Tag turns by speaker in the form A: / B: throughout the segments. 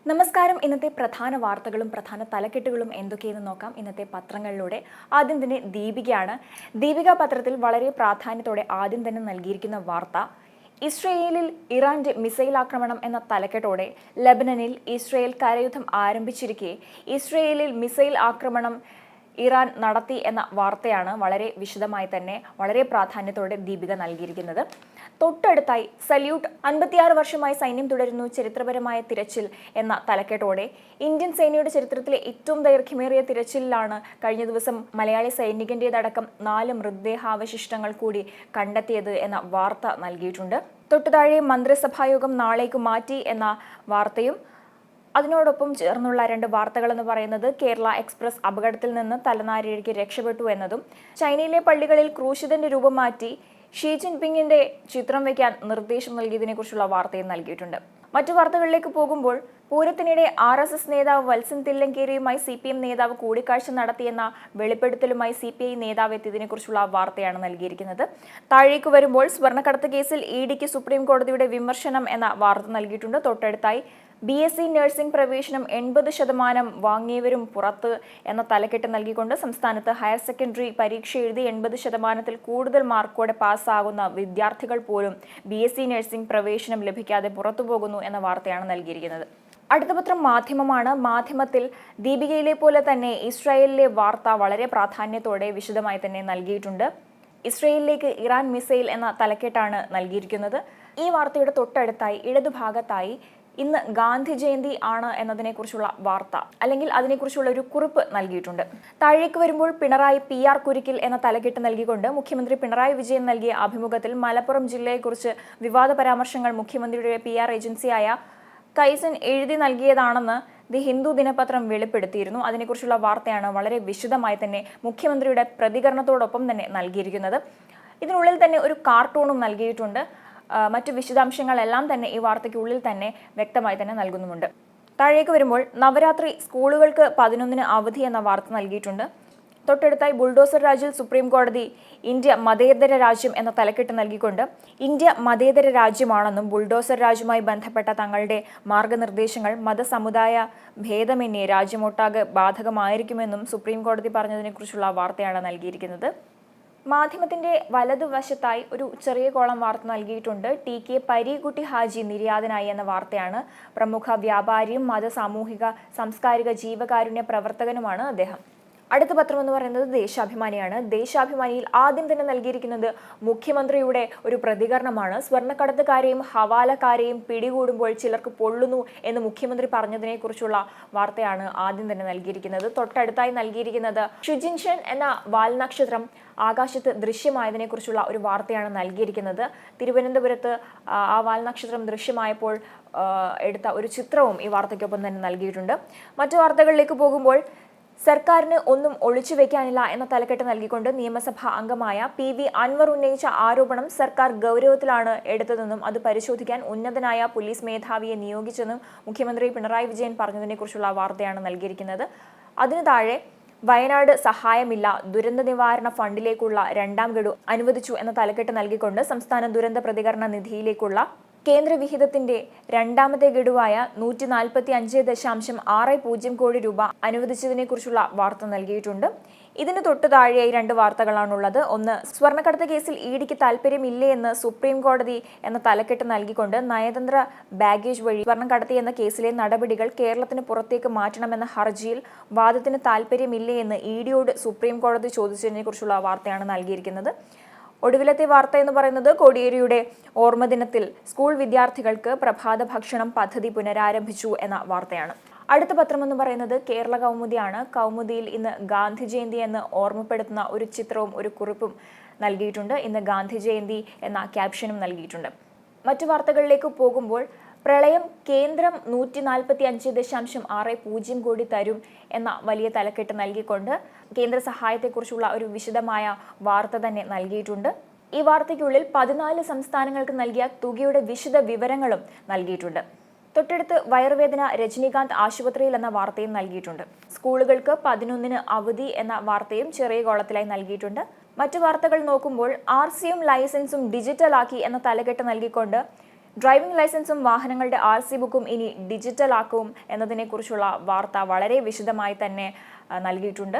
A: നമസ്കാരം. ഇന്നത്തെ പ്രധാന വാർത്തകളും പ്രധാന തലക്കെട്ടുകളും എന്തൊക്കെയെന്ന് നോക്കാം ഇന്നത്തെ പത്രങ്ങളിലൂടെ. ആദ്യം തന്നെ ദീപികയാണ്. ദീപിക പത്രത്തിൽ വളരെ പ്രാധാന്യത്തോടെ ആദ്യം തന്നെ നൽകിയിരിക്കുന്ന വാർത്ത ഇസ്രയേലിൽ ഇറാന്റെ മിസൈൽ ആക്രമണം എന്ന തലക്കെട്ടോടെ ലെബനനിൽ ഇസ്രയേൽ കരയുദ്ധം ആരംഭിച്ചിരിക്കെ ഇസ്രയേലിൽ മിസൈൽ ആക്രമണം ഇറാൻ നടത്തി എന്ന വാർത്തയാണ് വളരെ വിശദമായി തന്നെ വളരെ പ്രാധാന്യത്തോടെ ദീപിക നൽകിയിരിക്കുന്നത്. തൊട്ടടുത്തായി സല്യൂട്ട് 56 വർഷമായി സൈന്യം തുടരുന്നു, ചരിത്രപരമായ തിരച്ചിൽ എന്ന തലക്കെട്ടോടെ ഇന്ത്യൻ സേനയുടെ ചരിത്രത്തിലെ ഏറ്റവും ദൈർഘ്യമേറിയ തിരച്ചിലിലാണ് കഴിഞ്ഞ ദിവസം മലയാളി സൈനികന്റേതടക്കം 4 മൃതദേഹാവശിഷ്ടങ്ങൾ കൂടി കണ്ടെത്തിയത് എന്ന വാർത്ത നൽകിയിട്ടുണ്ട്. തൊട്ടുതാഴെ മന്ത്രിസഭായോഗം നാളേക്ക് മാറ്റി എന്ന വാർത്തയും അതിനോടൊപ്പം ചേർന്നുള്ള 2 വാർത്തകൾ എന്ന് പറയുന്നത് കേരള എക്സ്പ്രസ് അപകടത്തിൽ നിന്ന് തലനാരിഴയ്ക്ക് രക്ഷപ്പെട്ടു എന്നതും ചൈനയിലെ പള്ളികളിൽ ക്രൂശിതന്റെ രൂപം മാറ്റി ഷീ ജിൻപിങ്ങിന്റെ ചിത്രം വയ്ക്കാൻ നിർദ്ദേശം നൽകിയതിനെ കുറിച്ചുള്ള വാർത്തയും നൽകിയിട്ടുണ്ട്. മറ്റു വാർത്തകളിലേക്ക് പോകുമ്പോൾ പൂരത്തിനിടെ RSS നേതാവ് വത്സൻ തില്ലങ്കേരിയുമായി CPM നേതാവ് കൂടിക്കാഴ്ച നടത്തിയെന്ന വെളിപ്പെടുത്തലുമായി CPI നേതാവ് എത്തിയതിനെ കുറിച്ചുള്ള വാർത്തയാണ് നൽകിയിരിക്കുന്നത്. താഴേക്ക് വരുമ്പോൾ സ്വർണ്ണക്കടത്ത് കേസിൽ EDക്ക് സുപ്രീം കോടതിയുടെ വിമർശനം എന്ന വാർത്ത നൽകിയിട്ടുണ്ട്. തൊട്ടടുത്തായി BSc നഴ്സിംഗ് പ്രവേശനം 80% വാങ്ങിയവരും പുറത്ത് എന്ന തലക്കെട്ട് നൽകിക്കൊണ്ട് സംസ്ഥാനത്ത് ഹയർ സെക്കൻഡറി പരീക്ഷ എഴുതി 80%-ൽ കൂടുതൽ മാർക്കോടെ പാസ്സാകുന്ന വിദ്യാർത്ഥികൾ പോലും BSc നഴ്സിംഗ് പ്രവേശനം ലഭിക്കാതെ പുറത്തുപോകുന്നു എന്ന വാർത്തയാണ് നൽകിയിരിക്കുന്നത്. അടുത്ത പത്രം മാധ്യമമാണ്. മാധ്യമത്തിൽ ദീപികയിലെ പോലെ തന്നെ ഇസ്രായേലിലെ വാർത്ത വളരെ പ്രാധാന്യത്തോടെ വിശദമായി തന്നെ നൽകിയിട്ടുണ്ട്. ഇസ്രായേലിലേക്ക് ഇറാൻ മിസൈൽ എന്ന തലക്കെട്ടാണ് നൽകിയിരിക്കുന്നത്. ഈ വാർത്തയുടെ തൊട്ടടുത്തായി ഇടതുഭാഗത്തായി ഇന്ന് ഗാന്ധി ജയന്തി ആണ് എന്നതിനെക്കുറിച്ചുള്ള വാർത്ത അല്ലെങ്കിൽ അതിനെക്കുറിച്ചുള്ള ഒരു കുറിപ്പ് നൽകിയിട്ടുണ്ട്. താഴേക്ക് വരുമ്പോൾ പിണറായി PR കുരുക്കിൽ എന്ന തലക്കെട്ട് നൽകിക്കൊണ്ട് മുഖ്യമന്ത്രി പിണറായി വിജയൻ നൽകിയ അഭിമുഖത്തിൽ മലപ്പുറം ജില്ലയെക്കുറിച്ച് വിവാദ പരാമർശങ്ങൾ മുഖ്യമന്ത്രിയുടെ PR ഏജൻസിയായ കൈസൻ എഴുതി നൽകിയതാണെന്ന് ദി ഹിന്ദു ദിനപത്രം വെളിപ്പെടുത്തിയിരുന്നു. അതിനെക്കുറിച്ചുള്ള വാർത്തയാണ് വളരെ വിശദമായി തന്നെ മുഖ്യമന്ത്രിയുടെ പ്രതികരണത്തോടൊപ്പം തന്നെ നൽകിയിരിക്കുന്നത്. ഇതിനുള്ളിൽ തന്നെ ഒരു കാർട്ടൂണും നൽകിയിട്ടുണ്ട്. മറ്റു വിശദാംശങ്ങളെല്ലാം തന്നെ ഈ വാർത്തയ്ക്കുള്ളിൽ തന്നെ വ്യക്തമായി തന്നെ നൽകുന്നുമുണ്ട്. താഴേക്ക് വരുമ്പോൾ നവരാത്രി സ്കൂളുകൾക്ക് 11-ന് അവധി എന്ന വാർത്ത നൽകിയിട്ടുണ്ട്. തൊട്ടടുത്തായി ബുൾഡോസർ രാജിൽ സുപ്രീം കോടതി ഇന്ത്യ മതേതര രാജ്യം എന്ന തലക്കെട്ട് നൽകിക്കൊണ്ട് ഇന്ത്യ മതേതര രാജ്യമാണെന്നും ബുൾഡോസർ രാജുമായി ബന്ധപ്പെട്ട തങ്ങളുടെ മാർഗനിർദ്ദേശങ്ങൾ മതസമുദായ ഭേദമന്യേ രാജ്യമൊട്ടാകെ ബാധകമായിരിക്കുമെന്നും സുപ്രീം കോടതി പറഞ്ഞതിനെക്കുറിച്ചുള്ള വാർത്തയാണ് നൽകിയിരിക്കുന്നത്. മാധ്യമത്തിന്റെ വലതുവശത്തായി ഒരു ചെറിയ കോളം വാർത്ത നൽകിയിട്ടുണ്ട്. TK പരീക്കുട്ടി ഹാജി നിര്യാതനായി എന്ന വാർത്തയാണ്. പ്രമുഖ വ്യാപാരിയും സാമൂഹിക സാംസ്കാരിക ജീവകാരുണ്യ പ്രവർത്തകനുമാണ് അദ്ദേഹം. അടുത്ത പത്രം എന്ന് പറയുന്നത് ദേശാഭിമാനിയാണ്. ദേശാഭിമാനിയിൽ ആദ്യം തന്നെ നൽകിയിരിക്കുന്നത് മുഖ്യമന്ത്രിയുടെ ഒരു പ്രതികരണമാണ്. സ്വർണ്ണക്കടത്തുകാരെയും ഹവാലക്കാരെയും പിടികൂടുമ്പോൾ ചിലർക്ക് പൊള്ളുന്നു എന്ന് മുഖ്യമന്ത്രി പറഞ്ഞതിനെ കുറിച്ചുള്ള വാർത്തയാണ് ആദ്യം തന്നെ നൽകിയിരിക്കുന്നത്. തൊട്ടടുത്തായി നൽകിയിരിക്കുന്നത് ഷുജിൻഷൻ എന്ന വാൽനക്ഷത്രം ആകാശത്ത് ദൃശ്യമായതിനെ കുറിച്ചുള്ള ഒരു വാർത്തയാണ് നൽകിയിരിക്കുന്നത്. തിരുവനന്തപുരത്ത് ആ വാൽനക്ഷത്രം ദൃശ്യമായപ്പോൾ എടുത്ത ഒരു ചിത്രവും ഈ വാർത്തയ്ക്കൊപ്പം തന്നെ നൽകിയിട്ടുണ്ട്. മറ്റു വാർത്തകളിലേക്ക് പോകുമ്പോൾ സർക്കാരിന് ഒന്നും ഒളിച്ചു വെക്കാനില്ല എന്ന തലക്കെട്ട് നൽകിക്കൊണ്ട് നിയമസഭാ അംഗമായ PV അൻവർ ഉന്നയിച്ച ആരോപണം സർക്കാർ ഗൗരവത്തിലാണ് എടുത്തതെന്നും അത് പരിശോധിക്കാൻ ഉന്നതനായ പോലീസ് മേധാവിയെ നിയോഗിച്ചെന്നും മുഖ്യമന്ത്രി പിണറായി വിജയൻ പറഞ്ഞതിനെ കുറിച്ചുള്ള വാർത്തയാണ് നൽകിയിരിക്കുന്നത്. അതിനു താഴെ വയനാട് സഹായമില്ല, ദുരന്ത നിവാരണ ഫണ്ടിലേക്കുള്ള 2ാം ഗഡു അനുവദിച്ചു എന്ന തലക്കെട്ട് നൽകിക്കൊണ്ട് സംസ്ഥാന ദുരന്ത പ്രതികരണ നിധിയിലേക്കുള്ള കേന്ദ്ര വിഹിതത്തിന്റെ 2ാമത്തെ ഗഡുവായ 145.60 കോടി രൂപ അനുവദിച്ചതിനെ കുറിച്ചുള്ള വാർത്ത നൽകിയിട്ടുണ്ട്. ഇതിന് തൊട്ടു താഴെയായി 2 വാർത്തകളാണുള്ളത്. ഒന്ന്, സ്വർണ്ണക്കടത്ത് കേസിൽ EDക്ക് താല്പര്യമില്ലേ എന്ന് സുപ്രീം കോടതി എന്ന തലക്കെട്ട് നൽകിക്കൊണ്ട് നയതന്ത്ര ബാഗേജ് വഴി സ്വർണം കടത്തിയെന്ന കേസിലെ നടപടികൾ കേരളത്തിന് പുറത്തേക്ക് മാറ്റണമെന്ന ഹർജിയിൽ വാദത്തിന് താല്പര്യമില്ലേ എന്ന് EDയോട് സുപ്രീം കോടതി ചോദിച്ചതിനെ കുറിച്ചുള്ള വാർത്തയാണ് നൽകിയിരിക്കുന്നത്. ഒടുവിലത്തെ വാർത്ത എന്ന് പറയുന്നത് കോടിയേരിയുടെ ഓർമ്മദിനത്തിൽ സ്കൂൾ വിദ്യാർത്ഥികൾക്ക് പ്രഭാത ഭക്ഷണം പദ്ധതി പുനരാരംഭിച്ചു എന്ന വാർത്തയാണ്. അടുത്ത പത്രം എന്ന് പറയുന്നത് കേരള കൗമുദിയാണ്. കൗമുദിയിൽ ഇന്ന് ഗാന്ധി ജയന്തി എന്ന് ഓർമ്മപ്പെടുത്തുന്ന ഒരു ചിത്രവും ഒരു കുറിപ്പും നൽകിയിട്ടുണ്ട്. ഇന്ന് ഗാന്ധി ജയന്തി എന്ന ക്യാപ്ഷനും നൽകിയിട്ടുണ്ട്. മറ്റു വാർത്തകളിലേക്ക് പോകുമ്പോൾ പ്രളയം കേന്ദ്രം 145.60 കോടി തരും എന്ന വലിയ തലക്കെട്ട് നൽകിക്കൊണ്ട് കേന്ദ്ര സഹായത്തെക്കുറിച്ചുള്ള ഒരു വിശദമായ വാർത്ത തന്നെ നൽകിയിട്ടുണ്ട്. ഈ വാർത്തയ്ക്കുള്ളിൽ 14 സംസ്ഥാനങ്ങൾക്ക് നൽകിയ തുകയുടെ വിശദ വിവരങ്ങളും നൽകിയിട്ടുണ്ട്. തൊട്ടടുത്ത് വയറുവേദന രജനീകാന്ത് ആശുപത്രിയിൽ എന്ന വാർത്തയും നൽകിയിട്ടുണ്ട്. സ്കൂളുകൾക്ക് 11-ന് അവധി എന്ന വാർത്തയും ചെറിയ കോളത്തിലായി നൽകിയിട്ടുണ്ട്. മറ്റു വാർത്തകൾ നോക്കുമ്പോൾ RCയും ലൈസൻസും ഡിജിറ്റലാക്കി എന്ന തലക്കെട്ട് നൽകിക്കൊണ്ട് ഡ്രൈവിംഗ് ലൈസൻസും വാഹനങ്ങളുടെ RC ബുക്കും ഇനി ഡിജിറ്റൽ ആക്കും എന്നതിനെക്കുറിച്ചുള്ള വാർത്ത വളരെ വിശദമായി തന്നെ നൽകിയിട്ടുണ്ട്.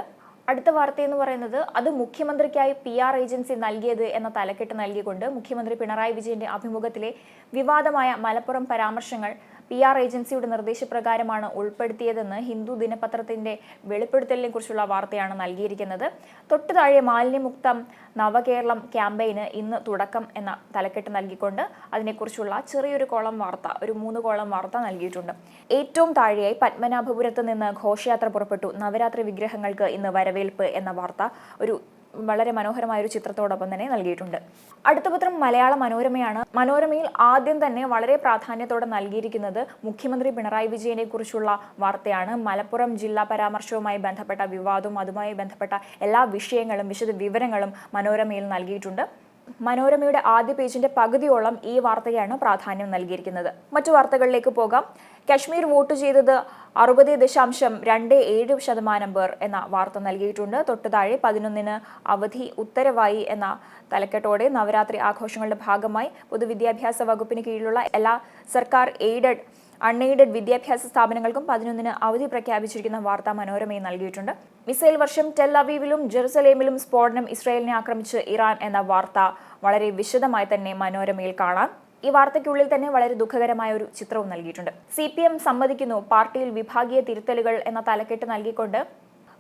A: അടുത്ത വാർത്തയെന്ന് പറയുന്നത് അത് മുഖ്യമന്ത്രിക്കായി PR ഏജൻസി നൽകിയത് എന്ന തലക്കെട്ട് നൽകിക്കൊണ്ട് മുഖ്യമന്ത്രി പിണറായി വിജയന്റെ അഭിമുഖത്തിലെ വിവാദമായ മലപ്പുറം പരാമർശങ്ങൾ PR ഏജൻസിയുടെ നിർദ്ദേശപ്രകാരമാണ് ഉൾപ്പെടുത്തിയതെന്ന് ഹിന്ദു ദിനപത്രത്തിന്റെ വെളിപ്പെടുത്തലിനെ കുറിച്ചുള്ള വാർത്തയാണ് നൽകിയിരിക്കുന്നത്. തൊട്ടു താഴെ മാലിന്യമുക്തം നവകേരളം ക്യാമ്പയിന് ഇന്ന് തുടക്കം എന്ന തലക്കെട്ട് നൽകിക്കൊണ്ട് അതിനെക്കുറിച്ചുള്ള ചെറിയൊരു കോളം വാർത്ത, ഒരു 3 കോളം വാർത്ത നൽകിയിട്ടുണ്ട്. ഏറ്റവും താഴെയായി പത്മനാഭപുരത്ത് നിന്ന് ഘോഷയാത്ര പുറപ്പെട്ടു, നവരാത്രി വിഗ്രഹങ്ങൾക്ക് ഇന്ന് വരവേൽപ്പ് എന്ന വാർത്ത ഒരു വളരെ മനോഹരമായ ഒരു ചിത്രത്തോടൊപ്പം തന്നെ നൽകിയിട്ടുണ്ട്. അടുത്ത പത്രം മലയാള മനോരമയാണ്. മനോരമയിൽ ആദ്യം തന്നെ വളരെ പ്രാധാന്യത്തോടെ നൽകിയിരിക്കുന്നത് മുഖ്യമന്ത്രി പിണറായി വിജയനെ കുറിച്ചുള്ള വാർത്തയാണ്. മലപ്പുറം ജില്ലാ പരാമർശവുമായി ബന്ധപ്പെട്ട വിവാദവും അതുമായി ബന്ധപ്പെട്ട എല്ലാ വിഷയങ്ങളും വിശദ വിവരങ്ങളും മനോരമയിൽ നൽകിയിട്ടുണ്ട്. മനോരമയുടെ ആദ്യ പേജിന്റെ പകുതിയോളം ഈ വാർത്തയാണ് പ്രാധാന്യം നൽകിയിരിക്കുന്നത്. മറ്റു വാർത്തകളിലേക്ക് പോകാം. കശ്മീർ വോട്ട് ചെയ്തത് 60.27% പേർ എന്ന വാർത്ത നൽകിയിട്ടുണ്ട്. തൊട്ടു താഴെ 11-ന് അവധി ഉത്തരവായി എന്ന തലക്കെട്ടോടെ നവരാത്രി ആഘോഷങ്ങളുടെ ഭാഗമായി പൊതുവിദ്യാഭ്യാസ വകുപ്പിന് കീഴിലുള്ള എല്ലാ സർക്കാർ എയ്ഡഡ് അൺഎയ്ഡഡ് വിദ്യാഭ്യാസ സ്ഥാപനങ്ങൾക്കും 11-ന് അവധി പ്രഖ്യാപിച്ചിരിക്കുന്ന വാർത്ത മനോരമയിൽ നൽകിയിട്ടുണ്ട്. മിസൈൽ വർഷം ടെൽ അവീവിലും ജെറുസലേമിലും സ്ഫോടനം, ഇസ്രായേലിനെ ആക്രമിച്ച് ഇറാൻ എന്ന വാർത്ത വളരെ വിശദമായി തന്നെ മനോരമയിൽ കാണാം. ഈ വാർത്തയ്ക്കുള്ളിൽ തന്നെ വളരെ ദുഃഖകരമായ ഒരു ചിത്രവും നൽകിയിട്ടുണ്ട്. CPM സമ്മതിക്കുന്നു പാർട്ടിയിൽ വിഭാഗീയ തിരുത്തലുകൾ എന്ന തലക്കെട്ട് നൽകിക്കൊണ്ട്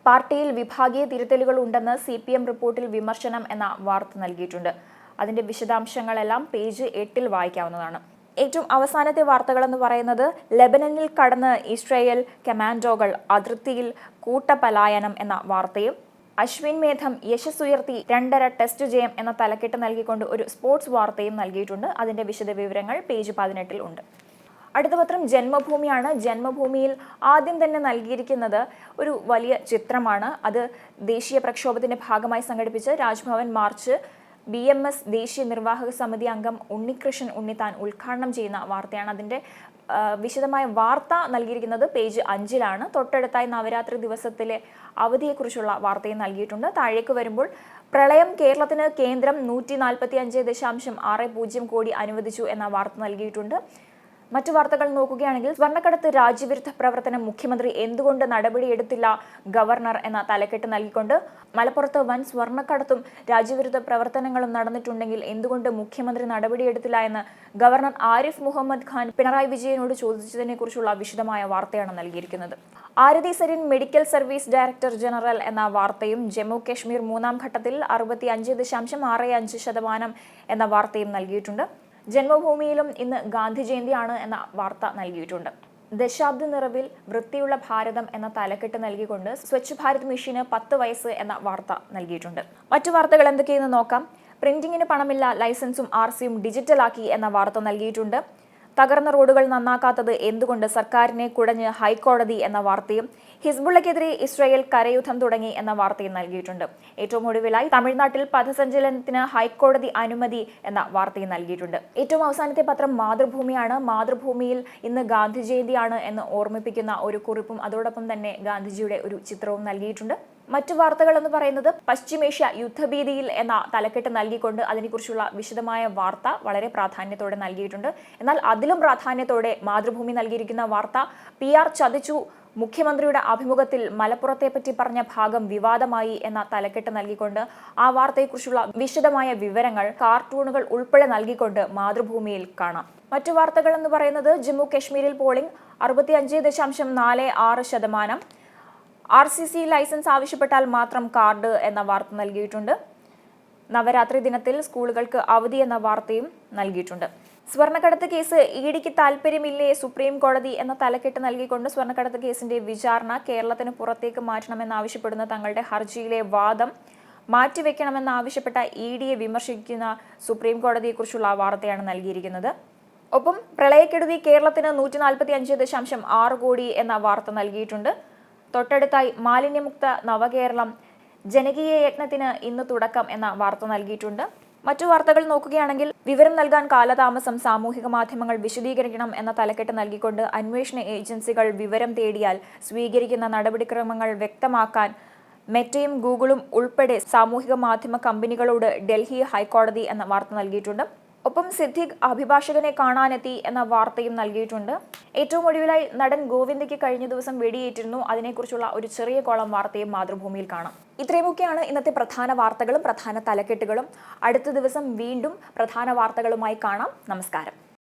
A: പാർട്ടിയിൽ വിഭാഗീയ തിരുത്തലുകൾ ഉണ്ടെന്ന് CPM റിപ്പോർട്ടിൽ വിമർശനം എന്ന വാർത്ത നൽകിയിട്ടുണ്ട്. അതിന്റെ വിശദാംശങ്ങളെല്ലാം പേജ് 8-ൽ വായിക്കാവുന്നതാണ്. ഏറ്റവും അവസാനത്തെ വാർത്തകളെന്ന് പറയുന്നത് ലെബനനിൽ കടന്ന് ഇസ്രായേൽ കമാൻഡോകൾ, അതിർത്തിയിൽ കൂട്ടപലായനം എന്ന വാർത്തയും അശ്വിൻ മേധം യശസ്സുയർത്തി 2.5 ടെസ്റ്റ് ജയം എന്ന തലക്കെട്ട് നൽകിക്കൊണ്ട് ഒരു സ്പോർട്സ് വാർത്തയും നൽകിയിട്ടുണ്ട്. അതിന്റെ വിശദ വിവരങ്ങൾ പേജ് 18-ൽ ഉണ്ട്. അടുത്ത പത്രം ജന്മഭൂമിയാണ്. ജന്മഭൂമിയിൽ ആദ്യം തന്നെ നൽകിയിരിക്കുന്നത് ഒരു വലിയ ചിത്രമാണ്. അത് ദേശീയ പ്രക്ഷോഭത്തിന്റെ ഭാഗമായി സംഘടിപ്പിച്ച് രാജ്ഭവൻ മാർച്ച് BMS ദേശീയ നിർവാഹക സമിതി അംഗം ഉണ്ണികൃഷ്ണൻ ഉണ്ണിത്താൻ ഉദ്ഘാടനം ചെയ്യുന്ന വാർത്തയാണ്. അതിൻ്റെ വിശദമായ വാർത്ത നൽകിയിരിക്കുന്നത് പേജ് 5-ലാണ്. തൊട്ടടുത്തായി നവരാത്രി ദിവസത്തിലെ അവധിയെക്കുറിച്ചുള്ള വാർത്തയും നൽകിയിട്ടുണ്ട്. താഴേക്ക് വരുമ്പോൾ പ്രളയം കേരളത്തിന് കേന്ദ്രം 145.60 കോടി അനുവദിച്ചു എന്ന വാർത്ത നൽകിയിട്ടുണ്ട്. മറ്റു വാർത്തകൾ നോക്കുകയാണെങ്കിൽ സ്വർണ്ണക്കടത്ത് രാജ്യവിരുദ്ധ പ്രവർത്തനം മുഖ്യമന്ത്രി എന്തുകൊണ്ട് നടപടിയെടുത്തില്ല ഗവർണർ എന്ന തലക്കെട്ട് നൽകിക്കൊണ്ട് മലപ്പുറത്ത് വൻ സ്വർണ്ണക്കടത്തും രാജ്യവിരുദ്ധ പ്രവർത്തനങ്ങളും നടന്നിട്ടുണ്ടെങ്കിൽ എന്തുകൊണ്ട് മുഖ്യമന്ത്രി നടപടിയെടുത്തില്ല എന്ന് ഗവർണർ ആരിഫ് മുഹമ്മദ് ഖാൻ പിണറായി വിജയനോട് ചോദിച്ചതിനെ കുറിച്ചുള്ള വിശദമായ വാർത്തയാണ് നൽകിയിരിക്കുന്നത്. Arathi Sarin medical service director general എന്ന വാർത്തയും ജമ്മു കശ്മീർ 3-ാം ഘട്ടത്തിൽ 65.65% എന്ന വാർത്തയും നൽകിയിട്ടുണ്ട്. ജന്മഭൂമിയിലും ഇന്ന് ഗാന്ധി ജയന്തിയാണ് എന്ന വാർത്ത നൽകിയിട്ടുണ്ട്. ദശാബ്ദ നിറവിൽ വൃത്തിയുള്ള ഭാരതം എന്ന തലക്കെട്ട് നൽകിക്കൊണ്ട് സ്വച്ഛ് ഭാരത് മിഷന് 10 വയസ്സ് എന്ന വാർത്ത നൽകിയിട്ടുണ്ട്. മറ്റു വാർത്തകൾ എന്തൊക്കെയെന്ന് നോക്കാം. പ്രിന്റിങ്ങിന് പണമില്ല, ലൈസൻസും RCയും ഡിജിറ്റലാക്കി എന്ന വാർത്ത നൽകിയിട്ടുണ്ട്. തകർന്ന റോഡുകൾ നന്നാക്കാത്തത് എന്തുകൊണ്ട്, സർക്കാരിനെ കുടഞ്ഞ് ഹൈക്കോടതി എന്ന വാർത്തയും ഹിസ്ബുള്ളക്കെതിരെ ഇസ്രായേൽ കരയുദ്ധം തുടങ്ങി എന്ന വാർത്തയും നൽകിയിട്ടുണ്ട്. ഏറ്റവും ഒടുവിലായി തമിഴ്നാട്ടിൽ പഥസഞ്ചലനത്തിന് ഹൈക്കോടതി അനുമതി എന്ന വാർത്തയും നൽകിയിട്ടുണ്ട്. ഏറ്റവും അവസാനത്തെ പത്രം മാതൃഭൂമിയാണ്. മാതൃഭൂമിയിൽ ഇന്ന് ഗാന്ധി ജയന്തിയാണ് എന്ന് ഓർമ്മിപ്പിക്കുന്ന ഒരു കുറിപ്പും അതോടൊപ്പം തന്നെ ഗാന്ധിജിയുടെ ഒരു ചിത്രവും നൽകിയിട്ടുണ്ട്. മറ്റു വാർത്തകൾ എന്ന് പറയുന്നത് പശ്ചിമേഷ്യ യുദ്ധഭീതിയിൽ എന്ന തലക്കെട്ട് നൽകിക്കൊണ്ട് അതിനെക്കുറിച്ചുള്ള വിശദമായ വാർത്ത വളരെ പ്രാധാന്യത്തോടെ നൽകിയിട്ടുണ്ട്. എന്നാൽ അതിലും പ്രാധാന്യത്തോടെ മാതൃഭൂമി നൽകിയിരിക്കുന്ന വാർത്ത PR ചതിച്ചു, മുഖ്യമന്ത്രിയുടെ അഭിമുഖത്തിൽ മലപ്പുറത്തെ പറ്റി പറഞ്ഞ ഭാഗം വിവാദമായി എന്ന തലക്കെട്ട് നൽകിക്കൊണ്ട് ആ വാർത്തയെക്കുറിച്ചുള്ള വിശദമായ വിവരങ്ങൾ കാർട്ടൂണുകൾ ഉൾപ്പെടെ നൽകിക്കൊണ്ട് മാതൃഭൂമിയിൽ കാണാം. മറ്റു വാർത്തകൾ എന്ന് പറയുന്നത് ജമ്മു കശ്മീരിൽ പോളിംഗ് 65.46%. RCC ലൈസൻസ് ആവശ്യപ്പെട്ടാൽ മാത്രം കാർഡ് എന്ന വാർത്ത നൽകിയിട്ടുണ്ട്. നവരാത്രി ദിനത്തിൽ സ്കൂളുകൾക്ക് അവധി എന്ന വാർത്തയും നൽകിയിട്ടുണ്ട്. സ്വർണ്ണക്കടത്ത് കേസ് EDക്ക് താൽപ്പര്യമില്ലേ സുപ്രീം കോടതി എന്ന തലക്കെട്ട് നൽകിക്കൊണ്ട് സ്വർണ്ണക്കടത്ത് കേസിന്റെ വിചാരണ കേരളത്തിന് പുറത്തേക്ക് മാറ്റണമെന്നാവശ്യപ്പെടുന്ന തങ്ങളുടെ ഹർജിയിലെ വാദം മാറ്റിവെക്കണമെന്നാവശ്യപ്പെട്ട EDയെ വിമർശിക്കുന്ന സുപ്രീം കോടതിയെക്കുറിച്ചുള്ള വാർത്തയാണ് നൽകിയിരിക്കുന്നത്. ഒപ്പം പ്രളയക്കെടുതി കേരളത്തിന് 145.6 കോടി എന്ന വാർത്ത നൽകിയിട്ടുണ്ട്. തൊട്ടടുത്തായി മാലിന്യമുക്ത നവകേരളം ജനകീയ യജ്ഞത്തിന് ഇന്ന് തുടക്കം എന്ന വാർത്ത നൽകിയിട്ടുണ്ട്. മറ്റു വാർത്തകൾ നോക്കുകയാണെങ്കിൽ വിവരം നൽകാൻ കാലതാമസം, സാമൂഹിക മാധ്യമങ്ങൾ വിശദീകരിക്കണം എന്ന തലക്കെട്ട് നൽകിക്കൊണ്ട് അന്വേഷണ ഏജൻസികൾ വിവരം തേടിയാൽ സ്വീകരിക്കുന്ന നടപടിക്രമങ്ങൾ വ്യക്തമാക്കാൻ മെറ്റയും ഗൂഗിളും ഉൾപ്പെടെ സാമൂഹിക മാധ്യമ കമ്പനികളോട് ഡൽഹി ഹൈക്കോടതി എന്ന വാർത്ത നൽകിയിട്ടുണ്ട്. ഒപ്പം സിദ്ദിഖ് അഭിഭാഷകനെ കാണാനെത്തി എന്ന വാർത്തയും നൽകിയിട്ടുണ്ട്. ഏറ്റവും ഒടുവിലായി നടൻ ഗോവിന്ദയ്ക്ക് കഴിഞ്ഞ ദിവസം വെടിയേറ്റിരുന്നു. അതിനെക്കുറിച്ചുള്ള ഒരു ചെറിയ കോളം വാർത്തയും മാതൃഭൂമിയിൽ കാണാം. ഇത്രയുമൊക്കെയാണ് ഇന്നത്തെ പ്രധാന വാർത്തകളും പ്രധാന തലക്കെട്ടുകളും. അടുത്ത ദിവസം വീണ്ടും പ്രധാന വാർത്തകളുമായി കാണാം. നമസ്കാരം.